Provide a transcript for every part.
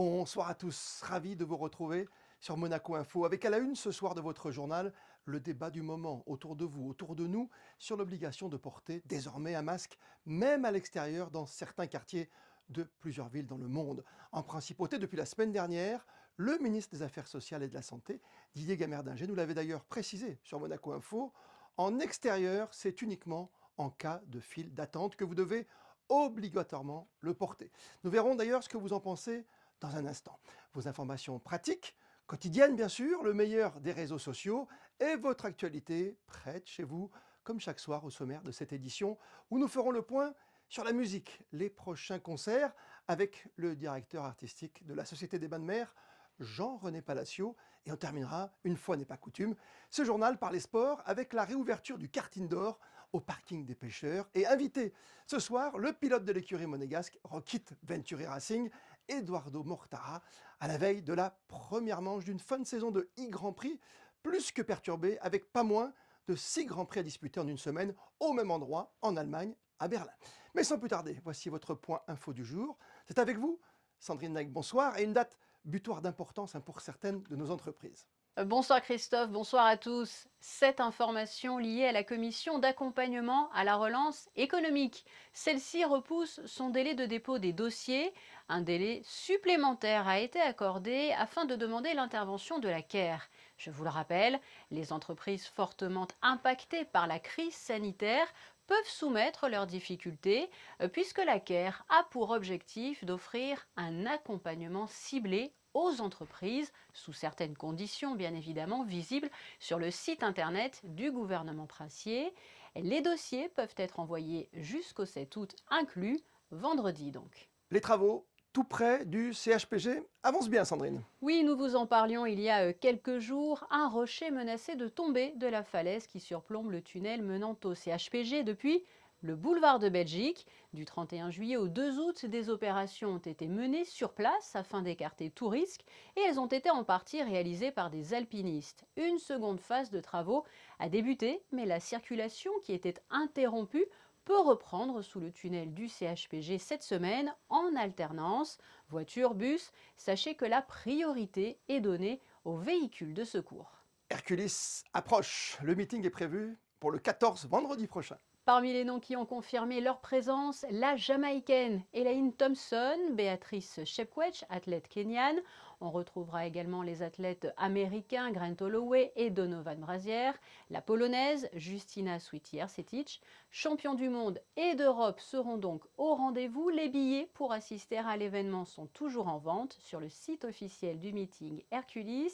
Bonsoir à tous, ravi de vous retrouver sur Monaco Info avec à la une ce soir de votre journal le débat du moment autour de vous, autour de nous sur l'obligation de porter désormais un masque même à l'extérieur dans certains quartiers de plusieurs villes dans le monde. En principauté depuis la semaine dernière, le ministre des Affaires sociales et de la Santé, Didier Gamerdinger, nous l'avait d'ailleurs précisé sur Monaco Info, en extérieur c'est uniquement en cas de file d'attente que vous devez obligatoirement le porter. Nous verrons d'ailleurs ce que vous en pensez dans un instant. Vos informations pratiques, quotidiennes bien sûr, le meilleur des réseaux sociaux et votre actualité prête chez vous, comme chaque soir au sommaire de cette édition, où nous ferons le point sur la musique, les prochains concerts avec le directeur artistique de la Société des Bains de Mer, Jean-René Palacio, et on terminera, une fois n'est pas coutume, ce journal par les sports avec la réouverture du karting d'or au parking des pêcheurs et invité ce soir le pilote de l'écurie monégasque Rocket Venturi Racing, Eduardo Mortara, à la veille de la première manche d'une fin de saison de e-Grand Prix, plus que perturbée avec pas moins de 6 Grands Prix à disputer en une semaine au même endroit, en Allemagne, à Berlin. Mais sans plus tarder, voici votre point info du jour. C'est avec vous, Sandrine Naik, bonsoir, et une date butoir d'importance pour certaines de nos entreprises. Bonsoir Christophe, bonsoir à tous. Cette information liée à la commission d'accompagnement à la relance économique. Celle-ci repousse son délai de dépôt des dossiers. Un délai supplémentaire a été accordé afin de demander l'intervention de la CARE. Je vous le rappelle, les entreprises fortement impactées par la crise sanitaire peuvent soumettre leurs difficultés puisque la CARE a pour objectif d'offrir un accompagnement ciblé aux entreprises, sous certaines conditions bien évidemment visibles sur le site internet du gouvernement princier. Les dossiers peuvent être envoyés jusqu'au 7 août inclus, vendredi donc. Les travaux tout près du CHPG avancent bien, Sandrine. Oui, nous vous en parlions il y a quelques jours. Un rocher menaçait de tomber de la falaise qui surplombe le tunnel menant au CHPG depuis le boulevard de Belgique. Du 31 juillet au 2 août, des opérations ont été menées sur place afin d'écarter tout risque et elles ont été en partie réalisées par des alpinistes. Une seconde phase de travaux a débuté, mais la circulation qui était interrompue peut reprendre sous le tunnel du CHPG cette semaine en alternance. Voiture, bus, sachez que la priorité est donnée aux véhicules de secours. Hercules approche. Le meeting est prévu pour le 14 vendredi prochain. Parmi les noms qui ont confirmé leur présence, la Jamaïcaine Elaine Thompson, Béatrice Chepkwech, athlète kenyane. On retrouvera également les athlètes américains Grant Holloway et Donovan Brazier, la Polonaise Justyna Swiatek. Champions du monde et d'Europe seront donc au rendez-vous. Les billets pour assister à l'événement sont toujours en vente sur le site officiel du meeting Hercules.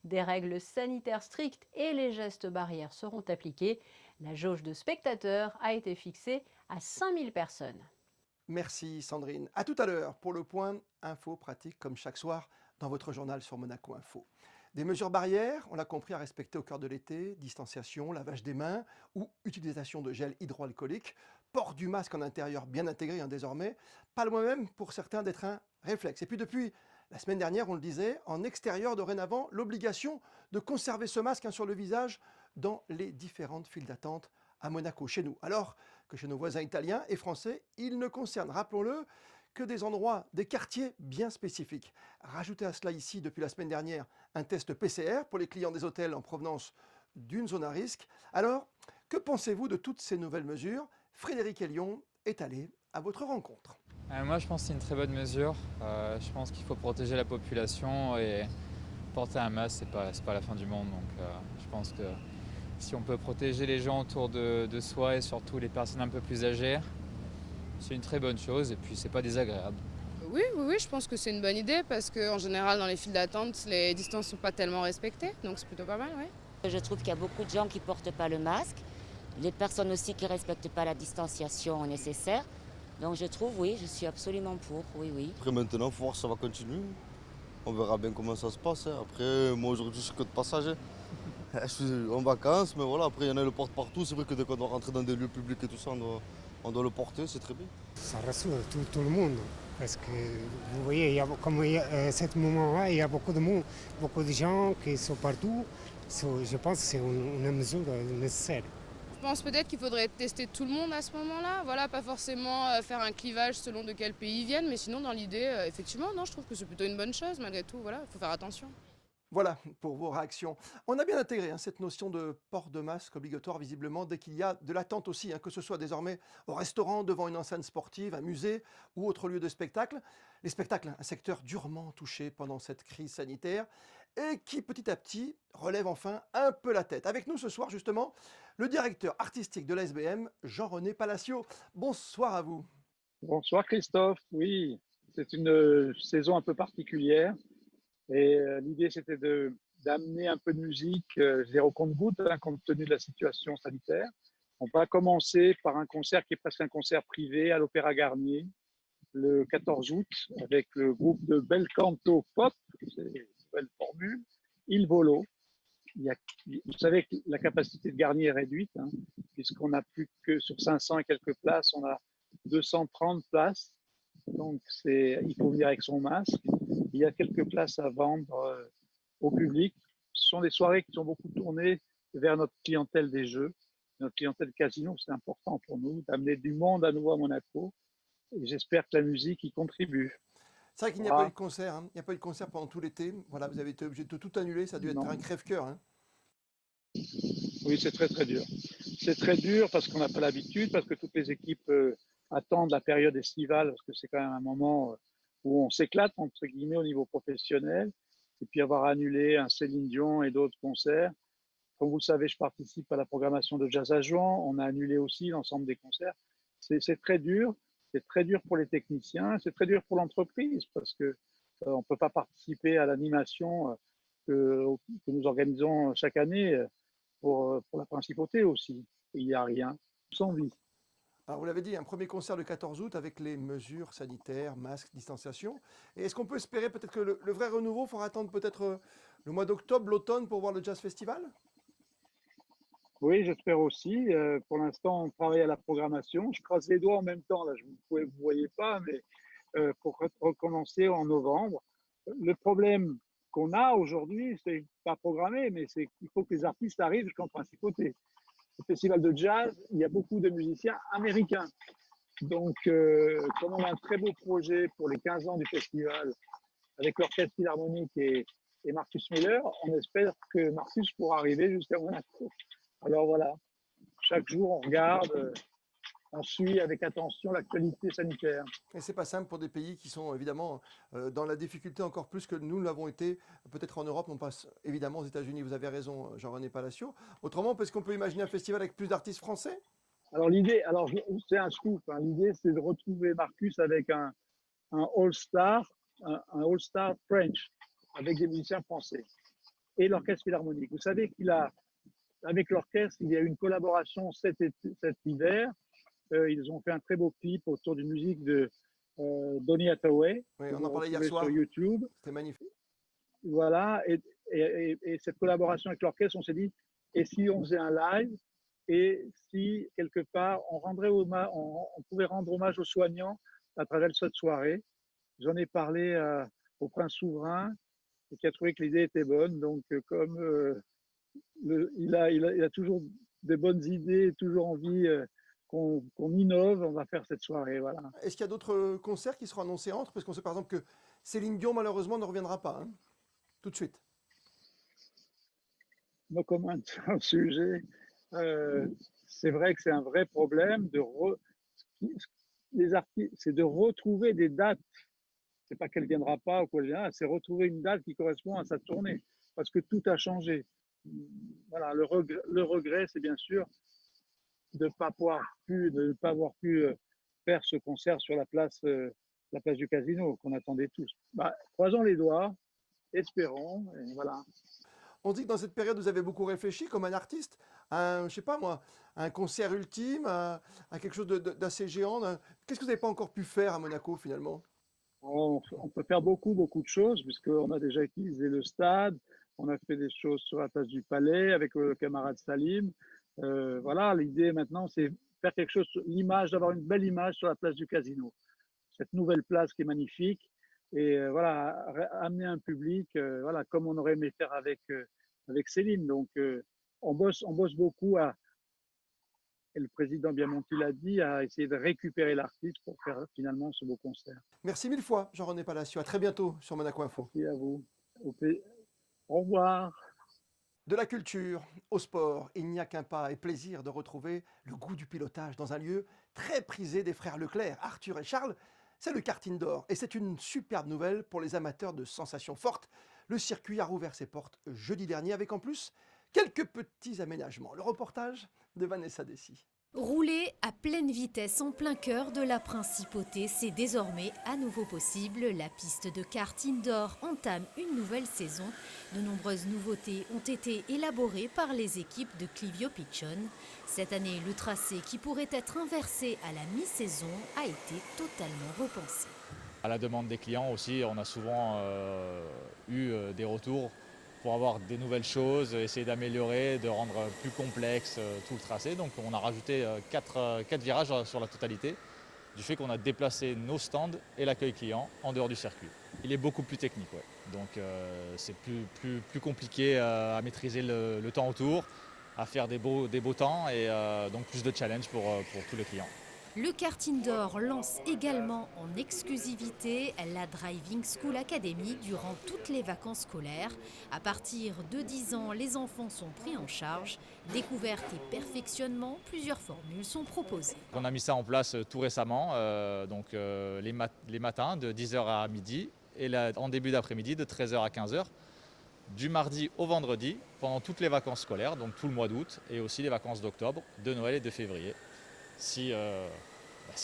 Des règles sanitaires strictes et les gestes barrières seront appliqués. La jauge de spectateurs a été fixée à 5000 personnes. Merci Sandrine. À tout à l'heure pour le point info pratique comme chaque soir dans votre journal sur Monaco Info. Des mesures barrières, on l'a compris, à respecter au cœur de l'été, distanciation, lavage des mains ou utilisation de gel hydroalcoolique, port du masque en intérieur bien intégré désormais, pas loin même pour certains d'être un réflexe. Et puis depuis la semaine dernière, on le disait, en extérieur dorénavant, l'obligation de conserver ce masque sur le visage dans les différentes files d'attente à Monaco, chez nous. Alors que chez nos voisins italiens et français, il ne concerne, rappelons-le, que des endroits, des quartiers bien spécifiques. Rajoutez à cela ici, depuis la semaine dernière, un test PCR pour les clients des hôtels en provenance d'une zone à risque. Alors, que pensez-vous de toutes ces nouvelles mesures? Frédéric Elion est allé à votre rencontre. Moi, je pense que c'est une très bonne mesure. Je pense qu'il faut protéger la population et porter un masque, c'est pas la fin du monde. Donc, je pense que si on peut protéger les gens autour de soi et surtout les personnes un peu plus âgées, c'est une très bonne chose et puis c'est pas désagréable. Oui, je pense que c'est une bonne idée parce qu'en général, dans les files d'attente, les distances ne sont pas tellement respectées, donc c'est plutôt pas mal, oui. Je trouve qu'il y a beaucoup de gens qui ne portent pas le masque, les personnes aussi qui ne respectent pas la distanciation nécessaire. Donc je trouve, oui, je suis absolument pour, oui. Après maintenant, il faut voir si ça va continuer. On verra bien comment ça se passe. Après, moi aujourd'hui, je suis que de passager. Je suis en vacances, mais voilà, après il y en a le porte partout. C'est vrai que dès qu'on doit rentrer dans des lieux publics et tout ça, on doit le porter, c'est très bien. Ça rassure tout le monde, parce que vous voyez, comme à ce moment-là, il y a beaucoup de monde, beaucoup de gens qui sont partout. Je pense que c'est une mesure nécessaire. pense peut-être qu'il faudrait tester tout le monde à ce moment-là. Voilà, pas forcément faire un clivage selon de quel pays ils viennent, mais sinon dans l'idée, effectivement, non, je trouve que c'est plutôt une bonne chose malgré tout. Voilà, il faut faire attention. Voilà pour vos réactions. On a bien intégré cette notion de port de masque obligatoire visiblement dès qu'il y a de l'attente aussi, que ce soit désormais au restaurant, devant une enceinte sportive, un musée ou autre lieu de spectacle. Les spectacles, un secteur durement touché pendant cette crise sanitaire et qui petit à petit relève enfin un peu la tête. Avec nous ce soir justement, le directeur artistique de l'ASBM, Jean-René Palacio. Bonsoir à vous. Bonsoir Christophe, oui, c'est une saison un peu particulière et l'idée c'était d'amener un peu de musique, je dirais au compte-gouttes, compte tenu de la situation sanitaire. On va commencer par un concert qui est presque un concert privé à l'Opéra Garnier le 14 août avec le groupe de bel canto pop, c'est une nouvelle formule, Il Volo. Vous savez que la capacité de Garnier est réduite, puisqu'on n'a plus que sur 500 et quelques places, on a 230 places. Donc, il faut venir avec son masque. Il y a quelques places à vendre au public. Ce sont des soirées qui sont beaucoup tournées vers notre clientèle des jeux, notre clientèle casino. C'est important pour nous d'amener du monde à nouveau à Monaco. Et j'espère que la musique y contribue. C'est vrai qu'il n'y a pas eu de concert, il n'y a pas eu de concert pendant tout l'été. Voilà, vous avez été obligé de tout annuler, ça a dû être un crève-cœur. Oui, c'est très très dur. C'est très dur parce qu'on n'a pas l'habitude, parce que toutes les équipes attendent la période estivale, parce que c'est quand même un moment où on s'éclate, entre guillemets, au niveau professionnel. Et puis avoir annulé un Céline Dion et d'autres concerts. Comme vous le savez, je participe à la programmation de Jazz à Jouan. On a annulé aussi l'ensemble des concerts. C'est très dur. C'est très dur pour les techniciens. C'est très dur pour l'entreprise parce que on ne peut pas participer à l'animation que nous organisons chaque année pour la principauté aussi. Il n'y a rien, sans vie. Alors vous l'avez dit, un premier concert le 14 août avec les mesures sanitaires, masques, distanciation. Et est-ce qu'on peut espérer peut-être que le vrai renouveau, il faudra attendre peut-être le mois d'octobre, l'automne pour voir le Jazz Festival? Oui, j'espère aussi. Pour l'instant, on travaille à la programmation. Je croise les doigts en même temps, là, vous ne voyez pas, mais pour recommencer en novembre. Le problème qu'on a aujourd'hui, c'est pas programmé, mais c'est qu'il faut que les artistes arrivent jusqu'en principauté. Au festival de jazz, il y a beaucoup de musiciens américains. Donc, comme on a un très beau projet pour les 15 ans du festival, avec l'Orchestre Philharmonique et Marcus Miller, on espère que Marcus pourra arriver jusqu'à Monaco. Alors voilà, chaque jour on regarde, on suit avec attention l'actualité sanitaire. Et c'est pas simple pour des pays qui sont évidemment dans la difficulté encore plus que nous l'avons été, peut-être en Europe, on passe évidemment aux États-Unis, vous avez raison Jean-René Palacio. Autrement, est-ce qu'on peut imaginer un festival avec plus d'artistes français? Alors l'idée, c'est un scoop, l'idée c'est de retrouver Marcus avec un All-Star, un All-Star French, avec des musiciens français, et l'Orchestre Philharmonique. Vous savez avec l'orchestre, il y a eu une collaboration cet hiver. Ils ont fait un très beau clip autour d'une musique de Donny Hathaway. Oui, on en parlait hier soir. Sur YouTube. C'était magnifique. Voilà, et cette collaboration avec l'orchestre, on s'est dit, et si on faisait un live, et si quelque part on pouvait rendre hommage aux soignants à travers cette soirée. J'en ai parlé au prince souverain, et qui a trouvé que l'idée était bonne. Donc, comme il a toujours des bonnes idées, toujours envie qu'on innove, on va faire cette soirée. Voilà. Est-ce qu'il y a d'autres concerts qui seront annoncés entre? Parce qu'on sait par exemple que Céline Dion, malheureusement, ne reviendra pas, tout de suite. No comment sur le sujet. C'est vrai que c'est un vrai problème les artistes, c'est de retrouver des dates. C'est pas qu'elle viendra pas ou quoi, c'est retrouver une date qui correspond à sa tournée, parce que tout a changé. Voilà, le regret, c'est bien sûr de ne pas avoir pu faire ce concert sur la place du Casino qu'on attendait tous. Croisons les doigts, espérons, et voilà. On dit que dans cette période, vous avez beaucoup réfléchi comme un artiste à je sais pas moi, un concert ultime, à quelque chose d'assez géant. Qu'est-ce que vous n'avez pas encore pu faire à Monaco finalement? On peut faire beaucoup de choses, puisqu'on a déjà utilisé le stade, on a fait des choses sur la place du Palais avec le camarade Salim. Voilà, l'idée maintenant, c'est faire quelque chose, d'avoir une belle image sur la place du Casino. Cette nouvelle place qui est magnifique. Et voilà, amener un public, voilà, comme on aurait aimé faire avec Céline. Donc, on bosse beaucoup et le président Biamonti l'a dit, a essayé de récupérer l'artiste pour faire finalement ce beau concert. Merci mille fois, Jean-René Palacio. À très bientôt sur Monaco Info. Merci à vous. Au revoir. De la culture au sport, il n'y a qu'un pas et plaisir de retrouver le goût du pilotage dans un lieu très prisé des frères Leclerc, Arthur et Charles. C'est le karting d'or et c'est une superbe nouvelle pour les amateurs de sensations fortes. Le circuit a rouvert ses portes jeudi dernier avec en plus quelques petits aménagements. Le reportage de Vanessa Dessy. Rouler à pleine vitesse en plein cœur de la principauté, c'est désormais à nouveau possible. La piste de kart indoor entame une nouvelle saison. De nombreuses nouveautés ont été élaborées par les équipes de Clivio Piccion. Cette année, le tracé qui pourrait être inversé à la mi-saison a été totalement repensé. À la demande des clients aussi, on a souvent eu des retours pour avoir des nouvelles choses, essayer d'améliorer, de rendre plus complexe tout le tracé. Donc on a rajouté 4 virages sur la totalité, du fait qu'on a déplacé nos stands et l'accueil client en dehors du circuit. Il est beaucoup plus technique, ouais. Donc c'est plus compliqué à maîtriser le temps autour, à faire des beaux temps et donc plus de challenge pour tous les clients. Le kart indoor lance également en exclusivité la Driving School Academy durant toutes les vacances scolaires. À partir de 10 ans, les enfants sont pris en charge. Découverte et perfectionnement, plusieurs formules sont proposées. On a mis ça en place tout récemment, les matins de 10h à midi et en début d'après-midi de 13h à 15h, du mardi au vendredi pendant toutes les vacances scolaires, donc tout le mois d'août et aussi les vacances d'octobre, de Noël et de février. Si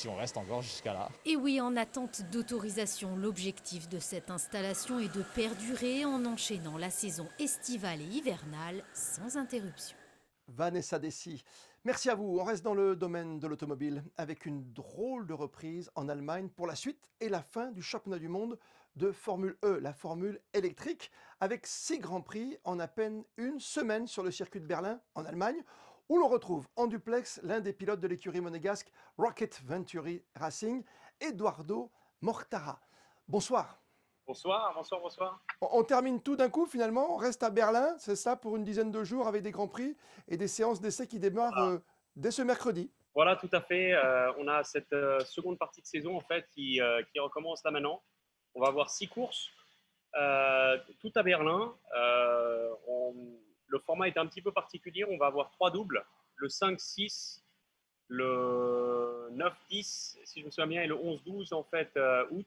on reste encore jusqu'à là. Et oui, en attente d'autorisation, l'objectif de cette installation est de perdurer en enchaînant la saison estivale et hivernale sans interruption. Vanessa Dessy, merci à vous. On reste dans le domaine de l'automobile avec une drôle de reprise en Allemagne pour la suite et la fin du championnat du monde de Formule E, la formule électrique, avec 6 grands prix en à peine une semaine sur le circuit de Berlin en Allemagne, où l'on retrouve en duplex l'un des pilotes de l'écurie monégasque Rocket Venturi Racing, Eduardo Mortara. Bonsoir. Bonsoir. On termine tout d'un coup finalement, on reste à Berlin, c'est ça, pour une dizaine de jours avec des grands prix et des séances d'essai qui démarrent dès ce mercredi. Voilà, tout à fait. On a cette seconde partie de saison en fait qui recommence là maintenant. On va avoir 6 courses, tout à Berlin. Le format est un petit peu particulier. On va avoir 3 doubles, le 5-6, le 9-10, si je me souviens bien, et le 11-12 en fait août.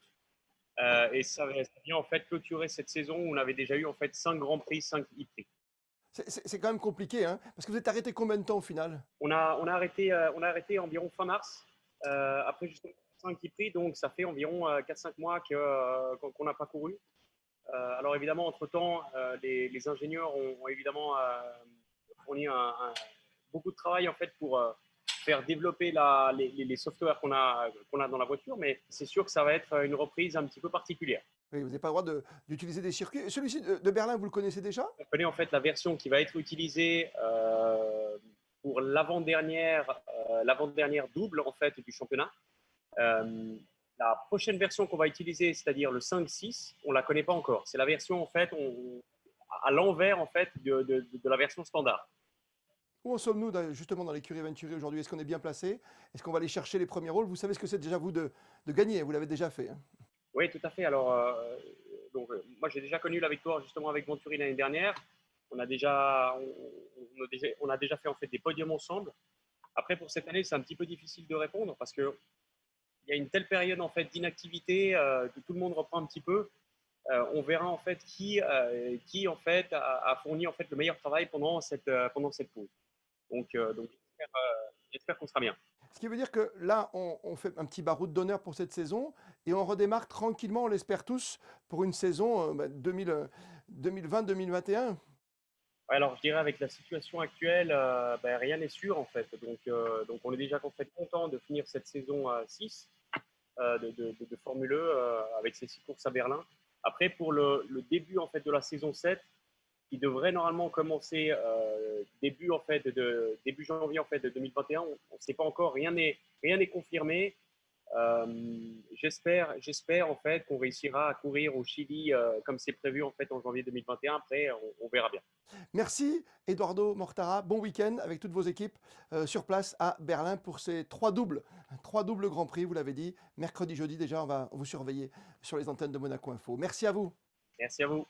Et ça vient en fait clôturer cette saison où on avait déjà eu en fait 5 grands prix, 5 e-prix. C'est quand même compliqué, hein, parce que vous êtes arrêté combien de temps au final? On a arrêté environ fin mars, après justement 5 e-prix, donc ça fait environ 4-5 mois qu'on n'a pas couru. Alors évidemment, entre-temps, les ingénieurs ont évidemment fourni beaucoup de travail en fait pour faire développer les softwares qu'on a dans la voiture, mais c'est sûr que ça va être une reprise un petit peu particulière. Oui, vous n'avez pas le droit d'utiliser des circuits. Celui-ci de Berlin, vous le connaissez déjà? On connaît en fait la version qui va être utilisée pour l'avant-dernière double en fait du championnat. La prochaine version qu'on va utiliser, c'est-à-dire le 5-6, on ne la connaît pas encore. C'est la version en fait à l'envers en fait de la version standard. Où en sommes-nous justement dans l'écurie Venturi aujourd'hui? Est-ce qu'on est bien placé? Est-ce qu'on va aller chercher les premiers rôles? Vous savez ce que c'est déjà vous de gagner, vous l'avez déjà fait. Hein. Oui, tout à fait. Alors, moi j'ai déjà connu la victoire justement avec Venturi l'année dernière. On a déjà fait en fait des podiums ensemble. Après pour cette année, c'est un petit peu difficile de répondre parce que il y a une telle période en fait d'inactivité que tout le monde reprend un petit peu. On verra en fait qui en fait a fourni en fait le meilleur travail pendant cette pause. Donc j'espère qu'on sera bien. Ce qui veut dire que là, on fait un petit baroud d'honneur pour cette saison et on redémarre tranquillement, on l'espère tous, pour une saison 2020-2021. Alors, je dirais avec la situation actuelle, rien n'est sûr en fait. Donc on est déjà en fait content de finir cette saison 6 de Formule E avec ces 6 courses à Berlin. Après, pour le début en fait de la saison 7, qui devrait normalement commencer début janvier en fait de 2021, on ne sait pas encore, rien n'est confirmé. J'espère en fait qu'on réussira à courir au Chili comme c'est prévu en fait en janvier 2021. Après, on verra bien. Merci Eduardo Mortara, bon week-end avec toutes vos équipes sur place à Berlin pour ces trois doubles Grands Prix, vous l'avez dit, mercredi, jeudi déjà, on va vous surveiller sur les antennes de Monaco Info. Merci à vous. Merci à vous.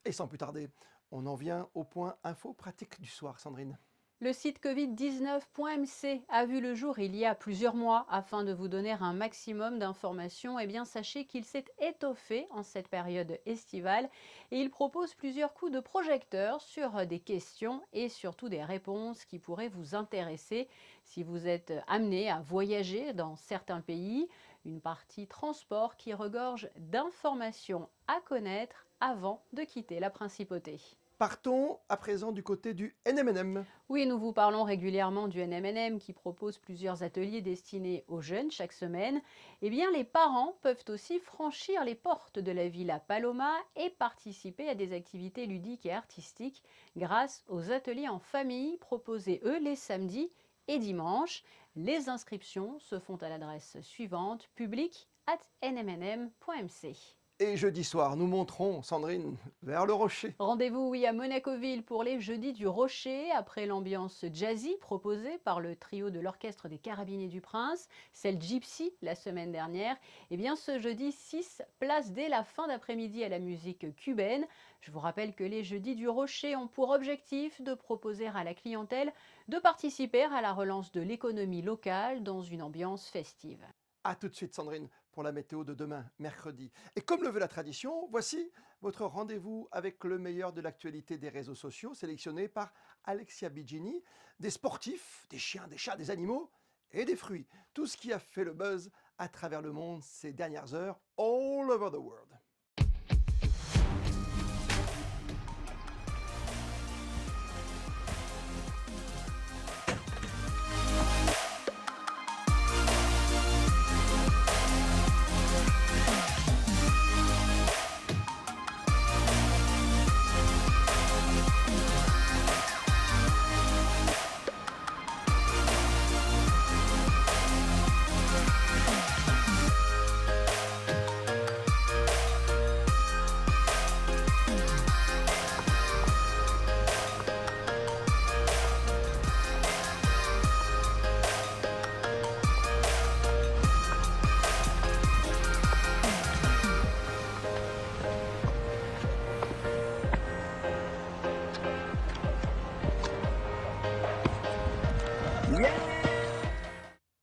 Et sans plus tarder, on en vient au point info pratique du soir, Sandrine. Le site covid19.mc a vu le jour il y a plusieurs mois. Afin de vous donner un maximum d'informations, eh bien sachez qu'il s'est étoffé en cette période estivale et il propose plusieurs coups de projecteur sur des questions et surtout des réponses qui pourraient vous intéresser si vous êtes amené à voyager dans certains pays. Une partie transport qui regorge d'informations à connaître avant de quitter la principauté. Partons à présent du côté du NMNM. Oui, nous vous parlons régulièrement du NMNM qui propose plusieurs ateliers destinés aux jeunes chaque semaine. Eh bien, les parents peuvent aussi franchir les portes de la Villa Paloma et participer à des activités ludiques et artistiques grâce aux ateliers en famille proposés, eux, les samedis et dimanches. Les inscriptions se font à l'adresse suivante, public@nmnm.mc. Et jeudi soir, nous monterons, Sandrine, vers le Rocher. Rendez-vous, oui, à Monacoville pour les Jeudis du Rocher, après l'ambiance jazzy proposée par le trio de l'Orchestre des Carabiniers du Prince, celle Gypsy la semaine dernière. Eh bien, ce jeudi 6, place dès la fin d'après-midi à la musique cubaine. Je vous rappelle que les Jeudis du Rocher ont pour objectif de proposer à la clientèle de participer à la relance de l'économie locale dans une ambiance festive. A tout de suite, Sandrine, pour la météo de demain, mercredi. Et comme le veut la tradition, voici votre rendez-vous avec le meilleur de l'actualité des réseaux sociaux, sélectionné par Alexia Bigini. Des sportifs, des chiens, des chats, des animaux et des fruits. Tout ce qui a fait le buzz à travers le monde ces dernières heures, all over the world.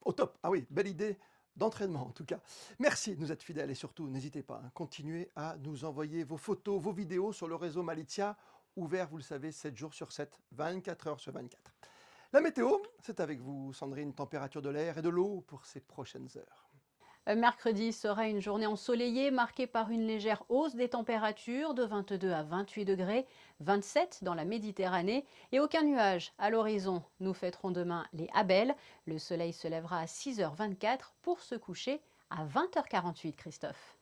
Au top, ah oui, belle idée d'entraînement en tout cas. Merci de nous être fidèles et surtout n'hésitez pas, continuez à nous envoyer vos photos, vos vidéos sur le réseau Malizia, ouvert, vous le savez, 7 jours sur 7, 24 heures sur 24. La météo, c'est avec vous Sandrine, température de l'air et de l'eau pour ces prochaines heures. Mercredi sera une journée ensoleillée marquée par une légère hausse des températures de 22 à 28 degrés, 27 dans la Méditerranée et aucun nuage à l'horizon. Nous fêterons demain les Abel. Le soleil se lèvera à 6h24 pour se coucher à 20h48, Christophe.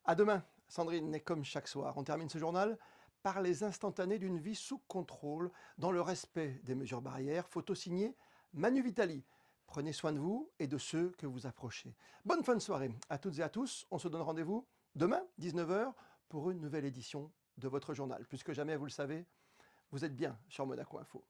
À demain, Sandrine, et comme chaque soir, on termine ce journal par les instantanés d'une vie sous contrôle, dans le respect des mesures barrières. Photo signée Manu Vitali. Prenez soin de vous et de ceux que vous approchez. Bonne fin de soirée à toutes et à tous. On se donne rendez-vous demain, 19h, pour une nouvelle édition de votre journal. Plus que jamais, vous le savez, vous êtes bien sur Monaco Info.